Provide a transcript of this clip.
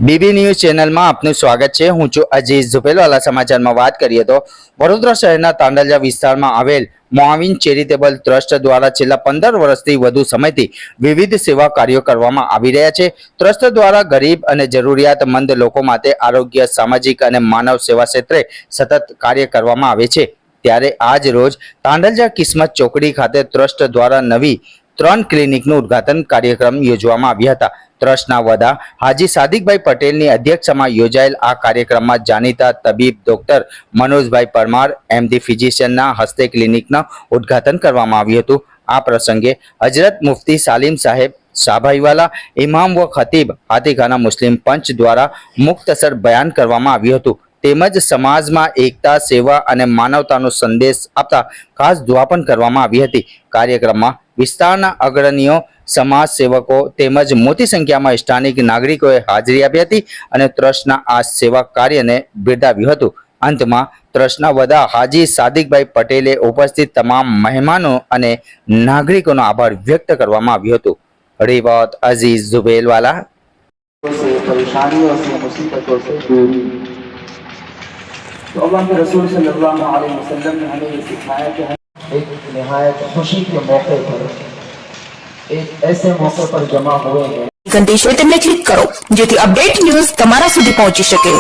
BB news ચેનલમાં આપનું સ્વાગત છે। હું છું અજીઝ ઝુપેલવાલા। સમાચારમાં વાત કરીએ તો વડોદરા શહેરના તાંડલજા વિસ્તારમાં આવેલ મોઆવિન ચેરિટેબલ ટ્રસ્ટ દ્વારા છેલ્લા 15 વર્ષથી વધુ સમયથી વિવિધ સેવા કાર્યો કરવામાં આવી રહ્યા છે। ટ્રસ્ટ દ્વારા ગરીબ અને જરૂરિયાતમંદ લોકો માટે આરોગ્ય, સામાજિક અને માનવ સેવા ક્ષેત્રે સતત કાર્ય કરવામાં આવે છે। ત્યારે આજ રોજ તાંડલજા કિસ્મત ચોકડી ખાતે ટ્રસ્ટ દ્વારા નવી 3 ક્લિનિકનું ઉદ્ઘાટન કાર્યક્રમ યોજવામાં આવ્યા હતા। ટ્રસ્ટના વડા હાજી સાદિકભાઈ પટેલની અધ્યક્ષતામાં યોજાયેલ આ કાર્યક્રમમાં જાણીતા તબીબ ડોક્ટર મનોજભાઈ પરમાર એમડી ફિઝિશિયનના હસ્તે ક્લિનિકનું ઉદ્ઘાટન કરવામાં આવ્યું હતું। આ પ્રસંગે હજરત મુફ્તી સાલિમ સાહેબ શાહભાઈવાલા, ઇમામ વ ખતીબ હાથીખાના મુસ્લિમ પંચ દ્વારા મુખ્તસર બયાન કરવામાં આવ્યું હતું। તેમજ સમાજમાં એકતા, સેવા અને માનવતાનો સંદેશ આપતા ખાસ દુઆ પણ કરવામાં આવી હતી। કાર્યક્રમમાં વિસ્તારના અગ્રણીઓ, સમાજ સેવકો તેમજ મોટી સંખ્યામાં સ્થાનિક નાગરિકોએ હાજરી આપી હતી અને ટ્રસ્ટના આ સેવા કાર્યને બિરદાવ્યું હતું। અંતમાં ટ્રસ્ટના વડા હાજી સાદિકભાઈ પટેલે ઉપસ્થિત તમામ મહેમાનો અને નાગરિકોનો આભાર વ્યક્ત કરવામાં આવ્યો હતો। રિપોર્ટ અઝીઝ ઝુબેલવાલા। परेशानियों से मुसीबतों से दूरी। तो अल्लाह के रसूल सल्लल्लाहु अलैहि वसल्लम ने हमें ये सिखाया कि हम एक निहायत खुशी के मौके पर एक ऐसे मौके पर जमा हुए हैं। घंटी शेर क्लिक करो जेથી અપડેટ ન્યૂઝ તમારા સુધી પહોંચી શકે।